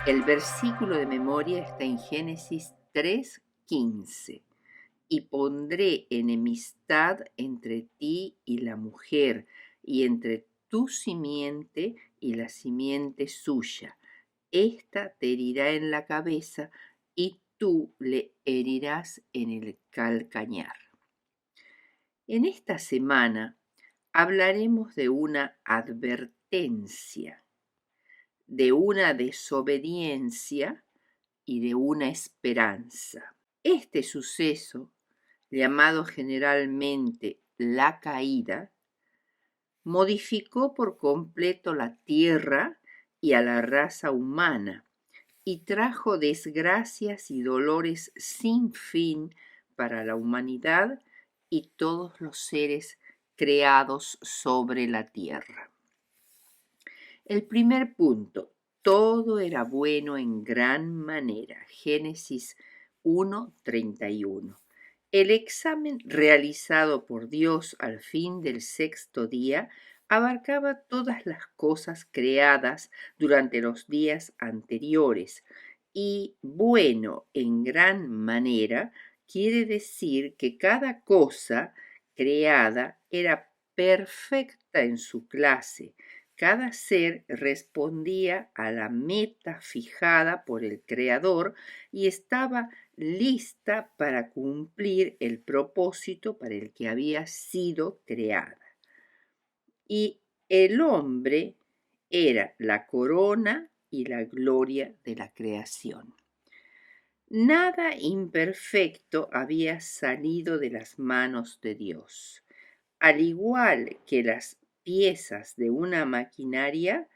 El versículo de memoria está en Génesis 3:15. Y pondré enemistad entre ti y la mujer, y entre tu simiente y la simiente suya. Esta te herirá en la cabeza y tú le herirás en el calcañar. En esta semana hablaremos de una advertencia, de una desobediencia y de una esperanza. Este suceso, llamado generalmente la caída, modificó por completo la tierra y a la raza humana y trajo desgracias y dolores sin fin para la humanidad y todos los seres creados sobre la tierra. El primer punto, todo era bueno en gran manera. Génesis 1:31. El examen realizado por Dios al fin del sexto día abarcaba todas las cosas creadas durante los días anteriores y bueno en gran manera quiere decir que cada cosa creada era perfecta en su clase. Cada ser respondía a la meta fijada por el Creador y estaba lista para cumplir el propósito para el que había sido creada. Y el hombre era la corona y la gloria de la creación. Nada imperfecto había salido de las manos de Dios. Al igual que las piezas de una maquinaria,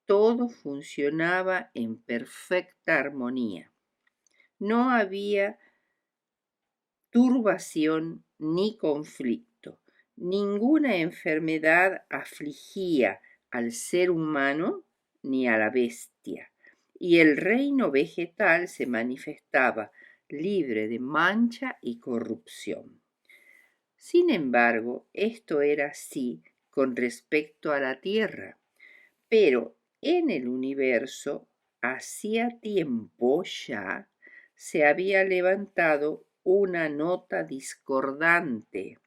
todo funcionaba en perfecta armonía. No había turbación ni conflicto. Ninguna enfermedad afligía al ser humano ni a la bestia, y el reino vegetal se manifestaba libre de mancha y corrupción. Sin embargo, esto era así con respecto a la tierra, pero en el universo, hacía tiempo ya, se había levantado una nota discordante.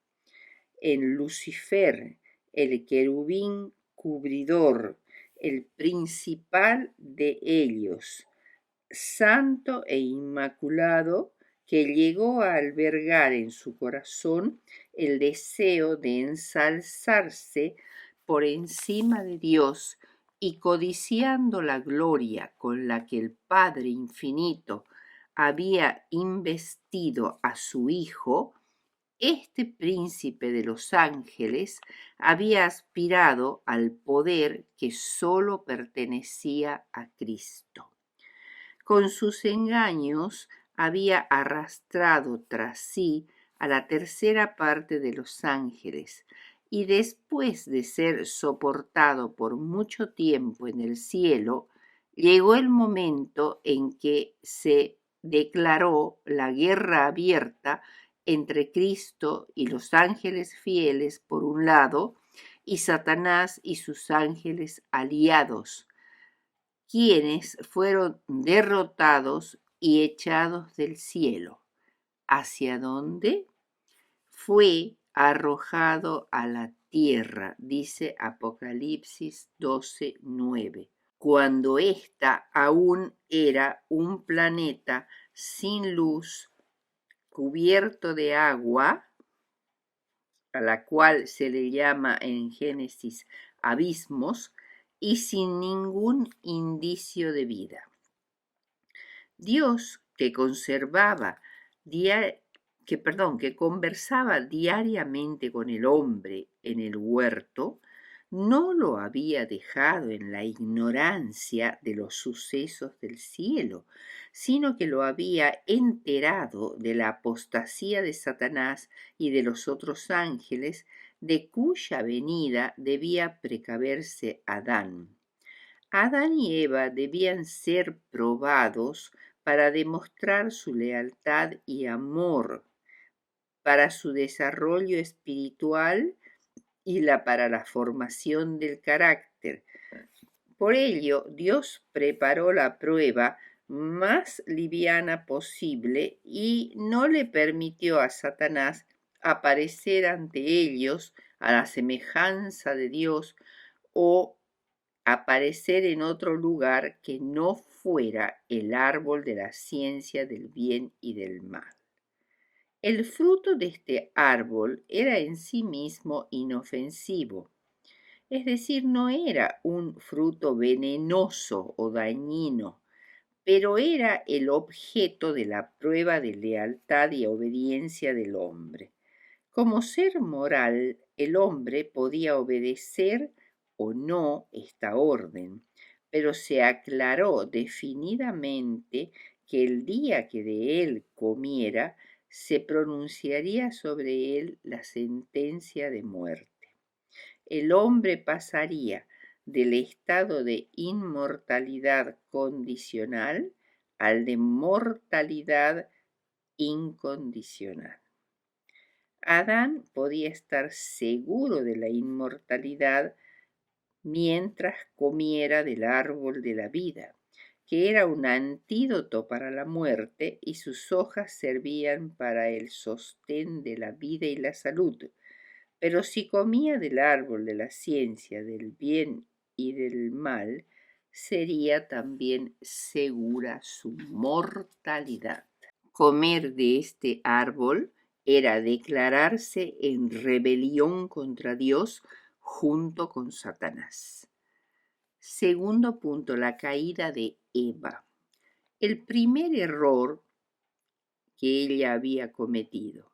En Lucifer, el querubín cubridor, el principal de ellos, santo e inmaculado, que llegó a albergar en su corazón el deseo de ensalzarse por encima de Dios y codiciando la gloria con la que el Padre Infinito había investido a su Hijo, este príncipe de los ángeles había aspirado al poder que sólo pertenecía a Cristo. Con sus engaños había arrastrado tras sí a la tercera parte de los ángeles, y después de ser soportado por mucho tiempo en el cielo, llegó el momento en que se declaró la guerra abierta entre Cristo y los ángeles fieles por un lado, y Satanás y sus ángeles aliados, quienes fueron derrotados y echados del cielo. ¿Hacia dónde? Fue arrojado a la tierra, dice Apocalipsis 12:9, cuando ésta aún era un planeta sin luz, cubierto de agua, a la cual se le llama en Génesis abismos, y sin ningún indicio de vida. Dios, que conversaba diariamente con el hombre en el huerto, no lo había dejado en la ignorancia de los sucesos del cielo, sino que lo había enterado de la apostasía de Satanás y de los otros ángeles, de cuya venida debía precaverse Adán. Adán y Eva debían ser probados para demostrar su lealtad y amor, para su desarrollo espiritual y para la formación del carácter, Por ello, Dios preparó la prueba más liviana posible y no le permitió a Satanás aparecer ante ellos a la semejanza de Dios o aparecer en otro lugar que no fuera el árbol de la ciencia del bien y del mal. El fruto de este árbol era en sí mismo inofensivo, es decir, no era un fruto venenoso o dañino, pero era el objeto de la prueba de lealtad y obediencia del hombre. Como ser moral, el hombre podía obedecer o no esta orden, pero se aclaró definidamente que el día que de él comiera, se pronunciaría sobre él la sentencia de muerte. El hombre pasaría del estado de inmortalidad condicional al de mortalidad incondicional. Adán podía estar seguro de la inmortalidad mientras comiera del árbol de la vida, que era un antídoto para la muerte y sus hojas servían para el sostén de la vida y la salud. Pero si comía del árbol de la ciencia del bien y del mal, sería también segura su mortalidad. Comer de este árbol era declararse en rebelión contra Dios junto con Satanás. Segundo punto, la caída de Eva. El primer error que ella había cometido.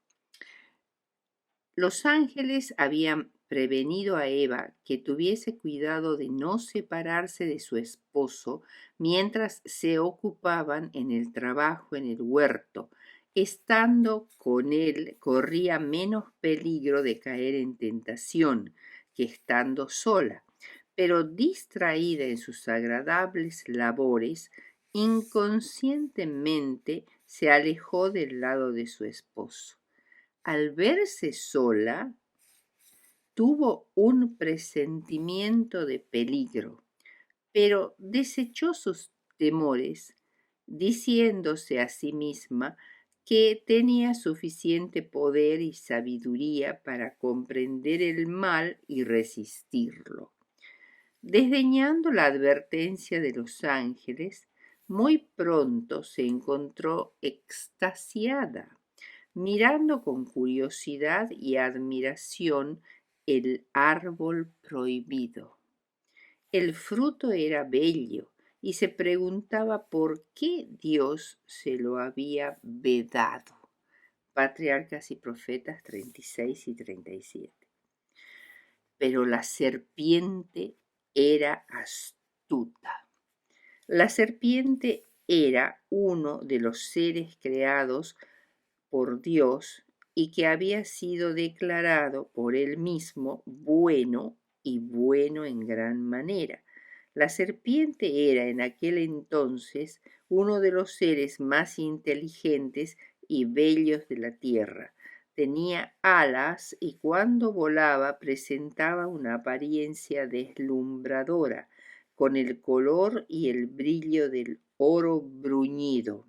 Los ángeles habían prevenido a Eva que tuviese cuidado de no separarse de su esposo mientras se ocupaban en el trabajo en el huerto. Estando con él corría menos peligro de caer en tentación que estando sola, pero distraída en sus agradables labores, inconscientemente se alejó del lado de su esposo. Al verse sola, tuvo un presentimiento de peligro, pero desechó sus temores, diciéndose a sí misma que tenía suficiente poder y sabiduría para comprender el mal y resistirlo. Desdeñando la advertencia de los ángeles, muy pronto se encontró extasiada, mirando con curiosidad y admiración el árbol prohibido. El fruto era bello y se preguntaba por qué Dios se lo había vedado. Patriarcas y Profetas 36 y 37. Pero la serpiente era astuta. La serpiente era uno de los seres creados por Dios y que había sido declarado por él mismo bueno y bueno en gran manera. La serpiente era en aquel entonces uno de los seres más inteligentes y bellos de la tierra. Tenía alas y cuando volaba presentaba una apariencia deslumbradora, con el color y el brillo del oro bruñido.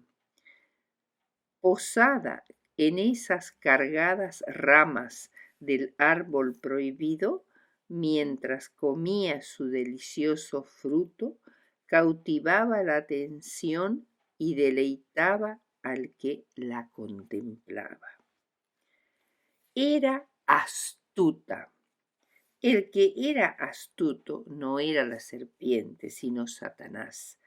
Posada en esas cargadas ramas del árbol prohibido, mientras comía su delicioso fruto, cautivaba la atención y deleitaba al que la contemplaba. Era astuta. El que era astuto no era la serpiente, sino Satanás,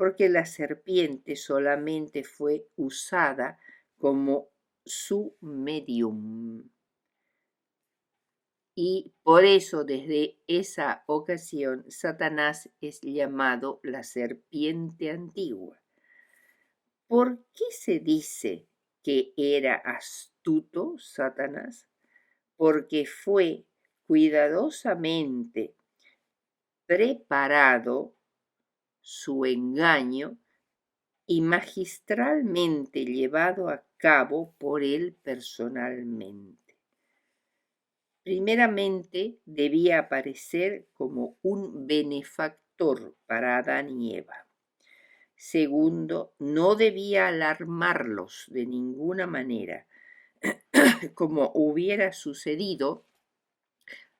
porque la serpiente solamente fue usada como su medium. Y por eso desde esa ocasión Satanás es llamado la serpiente antigua. ¿Por qué se dice que era astuto Satanás? Porque fue cuidadosamente preparado su engaño y magistralmente llevado a cabo por él personalmente. Primeramente, debía aparecer como un benefactor para Adán y Eva. Segundo, no debía alarmarlos de ninguna manera, como hubiera sucedido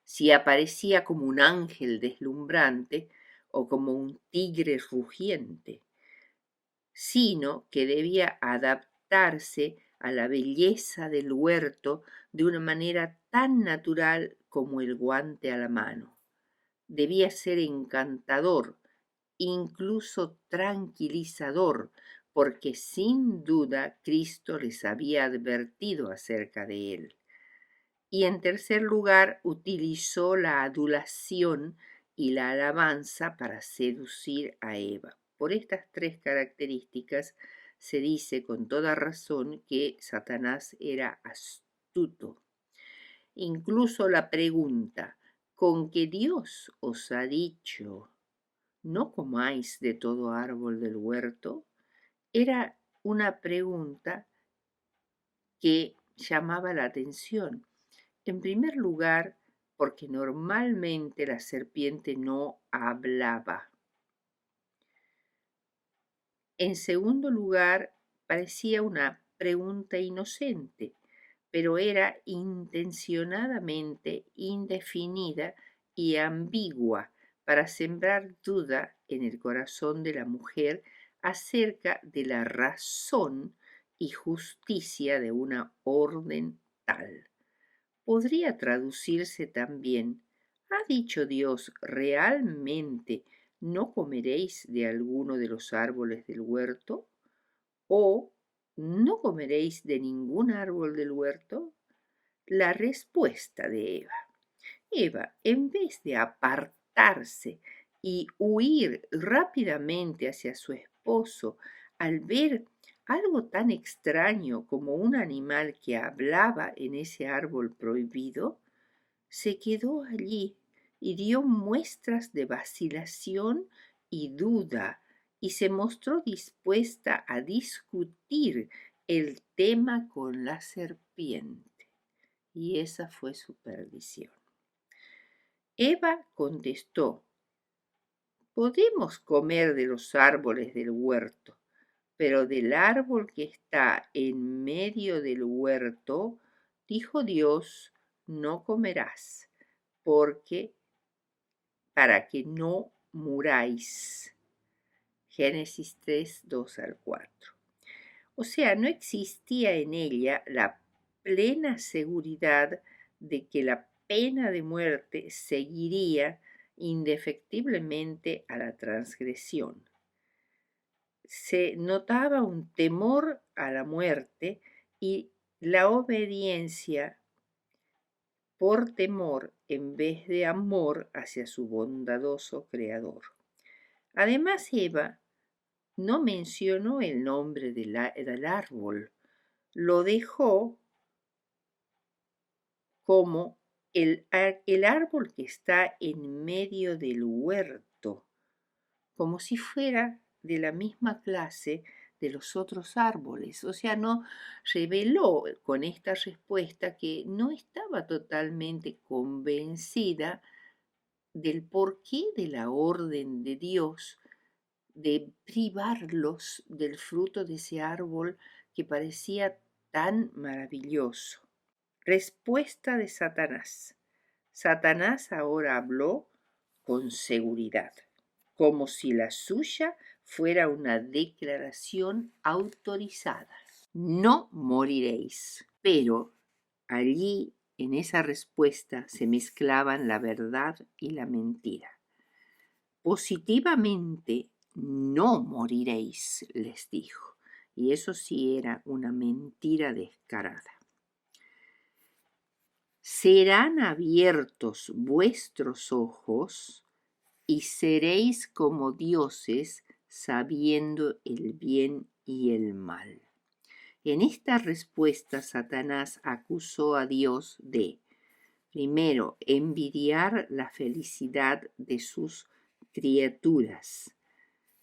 si aparecía como un ángel deslumbrante o como un tigre rugiente, sino que debía adaptarse a la belleza del huerto de una manera tan natural como el guante a la mano. Debía ser encantador, incluso tranquilizador, porque sin duda Cristo les había advertido acerca de él. Y en tercer lugar, utilizó la adulación y la alabanza para seducir a Eva. Por estas tres características se dice con toda razón que Satanás era astuto. Incluso la pregunta, ¿con que Dios os ha dicho no comáis de todo árbol del huerto? Era una pregunta que llamaba la atención. En primer lugar, porque normalmente la serpiente no hablaba. En segundo lugar, parecía una pregunta inocente, pero era intencionadamente indefinida y ambigua para sembrar duda en el corazón de la mujer acerca de la razón y justicia de una orden tal. Podría traducirse también, ¿ha dicho Dios realmente no comeréis de alguno de los árboles del huerto? ¿O no comeréis de ningún árbol del huerto? La respuesta de Eva. Eva, en vez de apartarse y huir rápidamente hacia su esposo al ver algo tan extraño como un animal que hablaba en ese árbol prohibido, se quedó allí y dio muestras de vacilación y duda y se mostró dispuesta a discutir el tema con la serpiente. Y esa fue su perdición. Eva contestó, podemos comer de los árboles del huerto, pero del árbol que está en medio del huerto, dijo Dios, no comerás, porque para que no muráis. Génesis 3, 2 al 4. O sea, no existía en ella la plena seguridad de que la pena de muerte seguiría indefectiblemente a la transgresión. Se notaba un temor a la muerte y la obediencia por temor en vez de amor hacia su bondadoso creador. Además, Eva no mencionó el nombre del árbol, lo dejó como el árbol que está en medio del huerto, como si fuera de la misma clase de los otros árboles. O sea, no reveló con esta respuesta que no estaba totalmente convencida del porqué de la orden de Dios de privarlos del fruto de ese árbol que parecía tan maravilloso. Respuesta de Satanás. Satanás ahora habló con seguridad, como si la suya fuera una declaración autorizada. No moriréis. Pero allí en esa respuesta se mezclaban la verdad y la mentira. Positivamente no moriréis, les dijo, y eso sí era una mentira descarada. Serán abiertos vuestros ojos y seréis como dioses sabiendo el bien y el mal. En esta respuesta Satanás acusó a Dios de, primero, envidiar la felicidad de sus criaturas.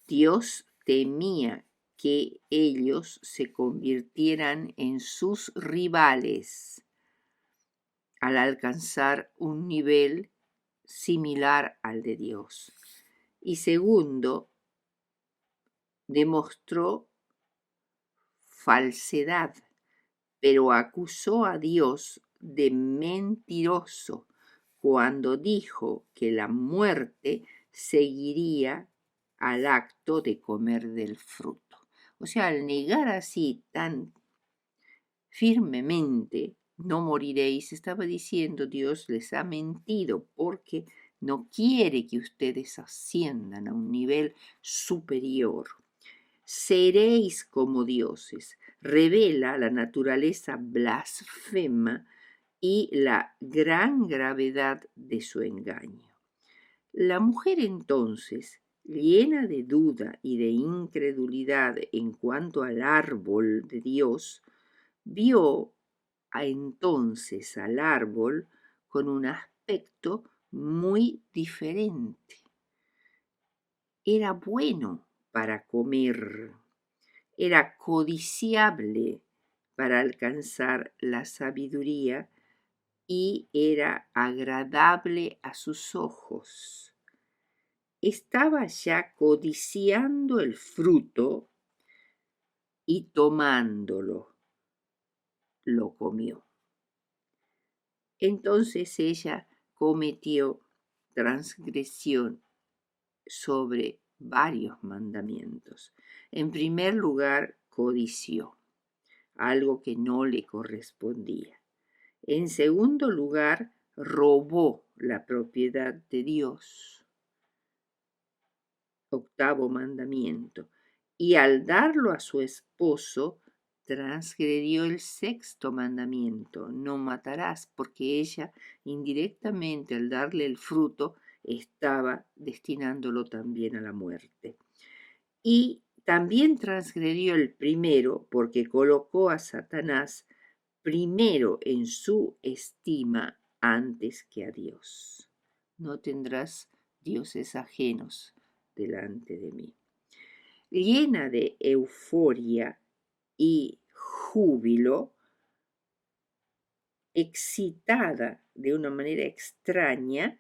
Dios temía que ellos se convirtieran en sus rivales. al alcanzar un nivel similar al de Dios. Y segundo, demostró falsedad, pero acusó a Dios de mentiroso cuando dijo que la muerte seguiría al acto de comer del fruto. O sea, al negar así tan firmemente, no moriréis, estaba diciendo Dios les ha mentido porque no quiere que ustedes asciendan a un nivel superior. Seréis como dioses. Revela la naturaleza blasfema y la gran gravedad de su engaño. La mujer entonces, llena de duda y de incredulidad en cuanto al árbol de Dios, vio entonces al árbol con un aspecto muy diferente. Era bueno para comer, era codiciable para alcanzar la sabiduría y era agradable a sus ojos. Estaba ya codiciando el fruto y tomándolo, lo comió. Entonces ella cometió transgresión sobre varios mandamientos. En primer lugar, codició, algo que no le correspondía. En segundo lugar, robó la propiedad de Dios. Octavo mandamiento. Y al darlo a su esposo, transgredió el sexto mandamiento, no matarás, porque ella indirectamente al darle el fruto estaba destinándolo también a la muerte. Y también transgredió el primero, porque colocó a Satanás primero en su estima antes que a Dios. No tendrás dioses ajenos delante de mí. Llena de euforia y júbilo, excitada de una manera extraña,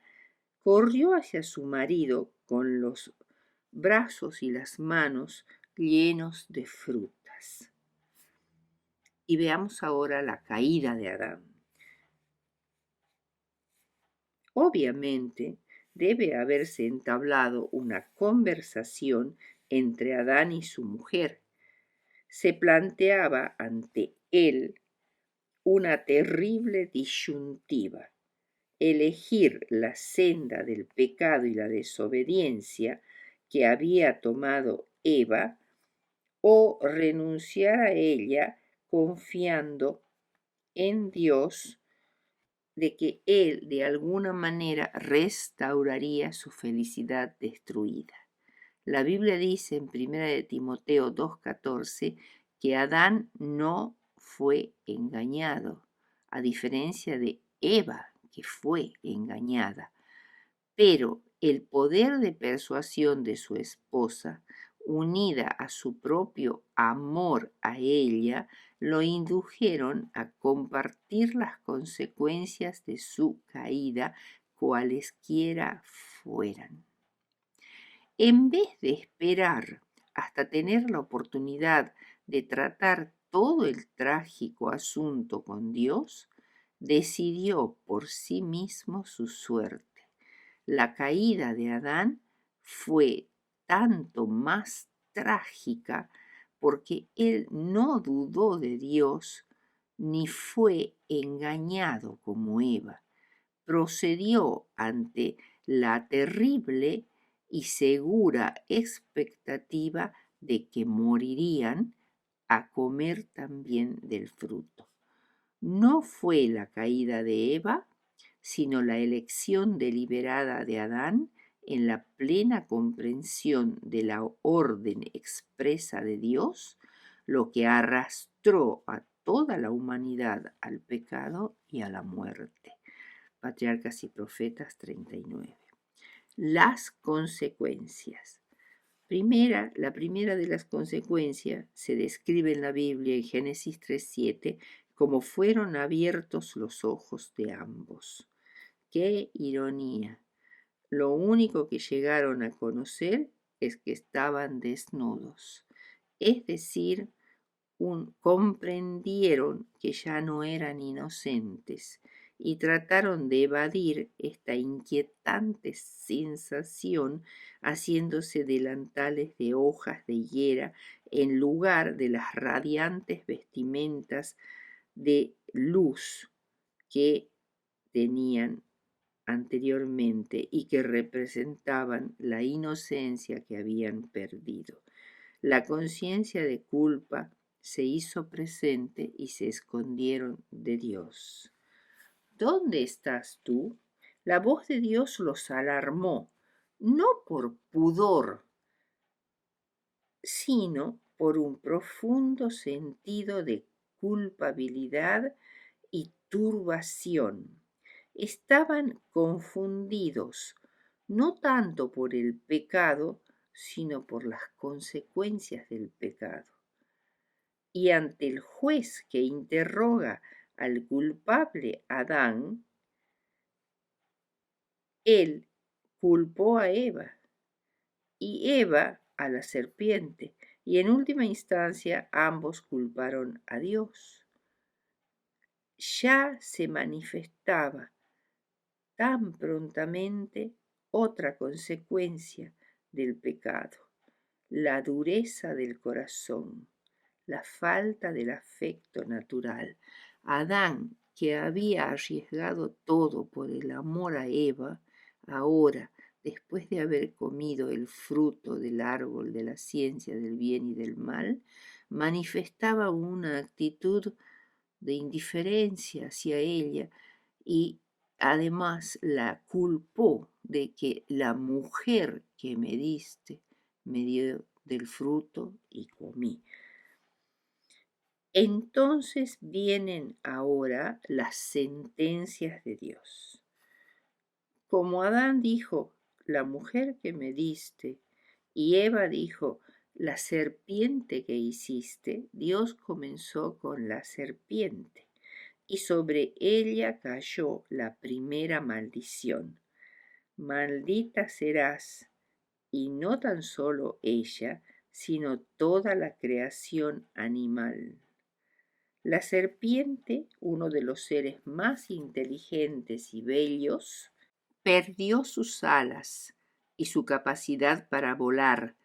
corrió hacia su marido con los brazos y las manos llenos de frutas. Y veamos ahora la caída de Adán. Obviamente, debe haberse entablado una conversación entre Adán y su mujer. Se planteaba ante él una terrible disyuntiva: elegir la senda del pecado y la desobediencia que había tomado Eva o renunciar a ella confiando en Dios de que Él de alguna manera restauraría su felicidad destruida. La Biblia dice en 1 de Timoteo 2:14 que Adán no fue engañado, a diferencia de Eva, que fue engañada. Pero el poder de persuasión de su esposa, unida a su propio amor a ella, lo indujeron a compartir las consecuencias de su caída, cualesquiera fueran. En vez de esperar hasta tener la oportunidad de tratar todo el trágico asunto con Dios, decidió por sí mismo su suerte. La caída de Adán fue tanto más trágica porque él no dudó de Dios ni fue engañado como Eva. Procedió ante la terrible y segura expectativa de que morirían a comer también del fruto. No fue la caída de Eva, sino la elección deliberada de Adán en la plena comprensión de la orden expresa de Dios, lo que arrastró a toda la humanidad al pecado y a la muerte. Patriarcas y Profetas 39. Las consecuencias. La primera de las consecuencias se describe en la Biblia en Génesis 3:7 como fueron abiertos los ojos de ambos. ¡Qué ironía! Lo único que llegaron a conocer es que estaban desnudos, es decir, comprendieron que ya no eran inocentes y trataron de evadir esta inquietante sensación haciéndose delantales de hojas de higuera en lugar de las radiantes vestimentas de luz que tenían anteriormente y que representaban la inocencia que habían perdido. La conciencia de culpa se hizo presente y se escondieron de Dios. ¿Dónde estás tú? La voz de Dios los alarmó, no por pudor, sino por un profundo sentido de culpabilidad y turbación. Estaban confundidos, no tanto por el pecado, sino por las consecuencias del pecado. Y ante el juez que interroga al culpable Adán, él culpó a Eva y Eva a la serpiente, y en última instancia ambos culparon a Dios. Ya se manifestaba tan prontamente otra consecuencia del pecado, la dureza del corazón, la falta del afecto natural. Adán, que había arriesgado todo por el amor a Eva, ahora, después de haber comido el fruto del árbol de la ciencia del bien y del mal, manifestaba una actitud de indiferencia hacia ella y además la culpó de que la mujer que me diste me dio del fruto y comí. Entonces vienen ahora las sentencias de Dios. Como Adán dijo, la mujer que me diste, y Eva dijo, la serpiente que hiciste, Dios comenzó con la serpiente, y sobre ella cayó la primera maldición. Maldita serás, y no tan solo ella, sino toda la creación animal. La serpiente, uno de los seres más inteligentes y bellos, perdió sus alas y su capacidad para volar,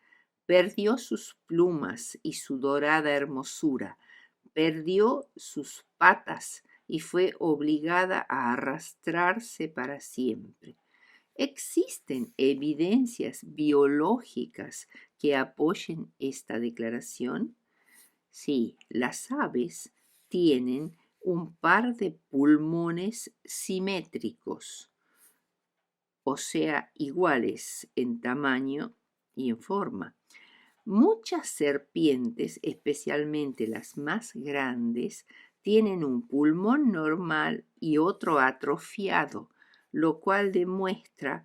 perdió sus plumas y su dorada hermosura, perdió sus patas y fue obligada a arrastrarse para siempre. ¿Existen evidencias biológicas que apoyen esta declaración? Sí, las aves tienen un par de pulmones simétricos, o sea, iguales en tamaño y en forma. Muchas serpientes, especialmente las más grandes, tienen un pulmón normal y otro atrofiado, lo cual demuestra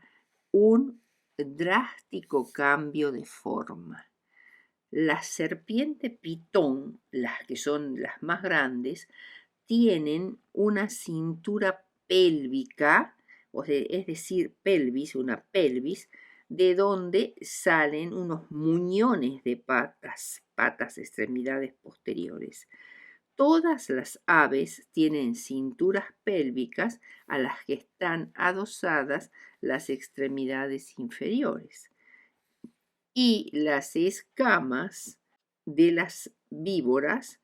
un drástico cambio de forma. La serpiente pitón, las que son las más grandes, tienen una cintura pélvica, es decir, pelvis, una pelvis, de donde salen unos muñones de patas, extremidades posteriores. Todas las aves tienen cinturas pélvicas a las que están adosadas las extremidades inferiores. Y las escamas de las víboras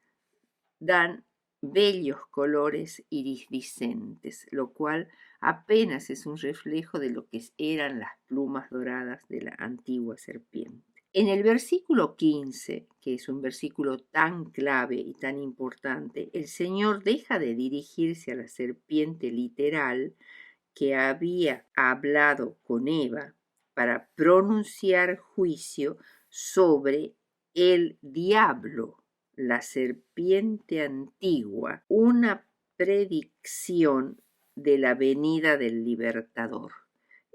dan bellos colores iridiscentes, lo cual apenas es un reflejo de lo que eran las plumas doradas de la antigua serpiente. En el versículo 15, que es un versículo tan clave y tan importante, el Señor deja de dirigirse a la serpiente literal que había hablado con Eva para pronunciar juicio sobre el diablo, la serpiente antigua, una predicción de la venida del libertador.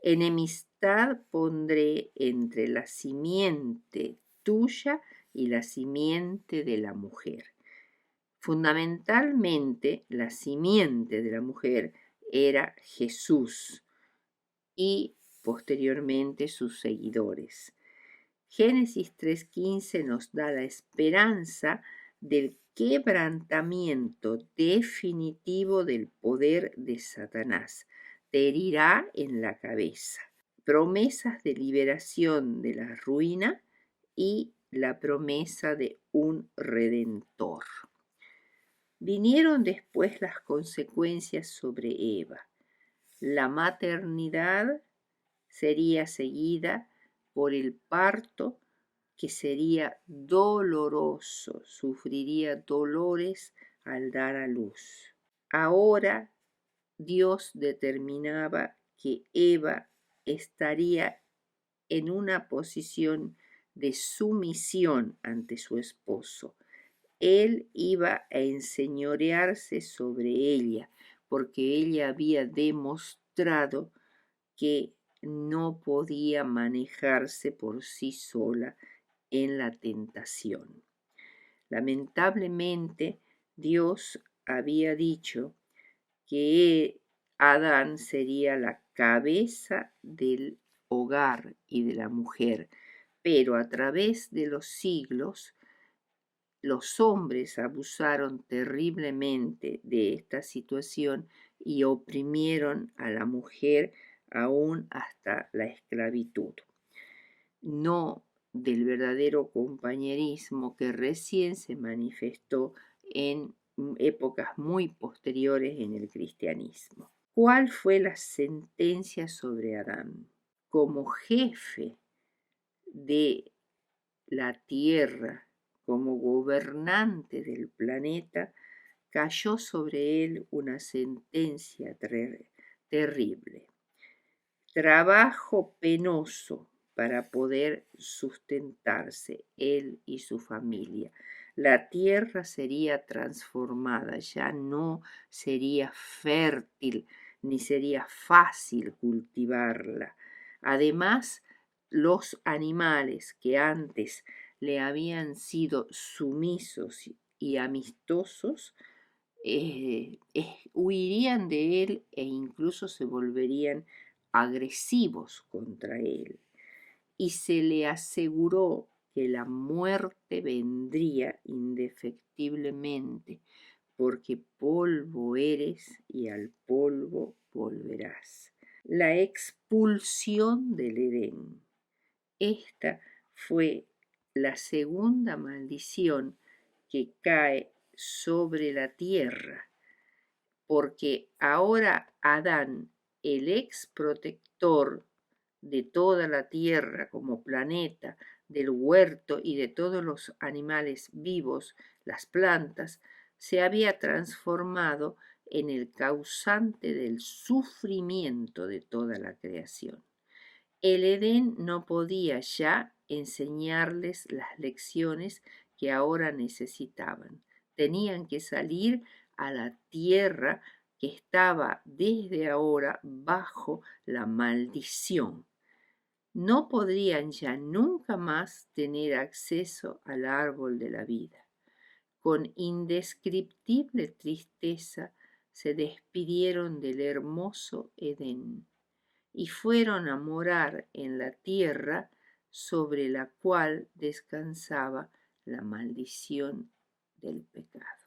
Enemistad pondré entre la simiente tuya y la simiente de la mujer. Fundamentalmente, la simiente de la mujer era Jesús y posteriormente sus seguidores. Génesis 3:15 nos da la esperanza del quebrantamiento definitivo del poder de Satanás. Te herirá en la cabeza. Promesas de liberación de la ruina y la promesa de un redentor. Vinieron después las consecuencias sobre Eva. La maternidad sería seguida por el parto, que sería doloroso, sufriría dolores al dar a luz. Ahora Dios determinaba que Eva estaría en una posición de sumisión ante su esposo. Él iba a enseñorearse sobre ella, porque ella había demostrado que no podía manejarse por sí sola en la tentación. Lamentablemente, Dios había dicho que Adán sería la cabeza del hogar y de la mujer, pero a través de los siglos los hombres abusaron terriblemente de esta situación y oprimieron a la mujer aún hasta la esclavitud. No del verdadero compañerismo que recién se manifestó en épocas muy posteriores en el cristianismo. ¿Cuál fue la sentencia sobre Adán? Como jefe de la tierra, como gobernante del planeta, cayó sobre él una sentencia terrible. Trabajo penoso para poder sustentarse él y su familia. La tierra sería transformada, ya no sería fértil ni sería fácil cultivarla. Además, los animales que antes le habían sido sumisos y amistosos, huirían de él e incluso se volverían agresivos contra él. Y se le aseguró que la muerte vendría indefectiblemente, porque polvo eres y al polvo volverás. La expulsión del Edén. Esta fue la segunda maldición que cae sobre la tierra, porque ahora Adán, el ex protector de toda la tierra como planeta, del huerto y de todos los animales vivos, las plantas, se había transformado en el causante del sufrimiento de toda la creación. El Edén no podía ya enseñarles las lecciones que ahora necesitaban. Tenían que salir a la tierra que estaba desde ahora bajo la maldición. No podrían ya nunca más tener acceso al árbol de la vida. Con indescriptible tristeza se despidieron del hermoso Edén y fueron a morar en la tierra sobre la cual descansaba la maldición del pecado.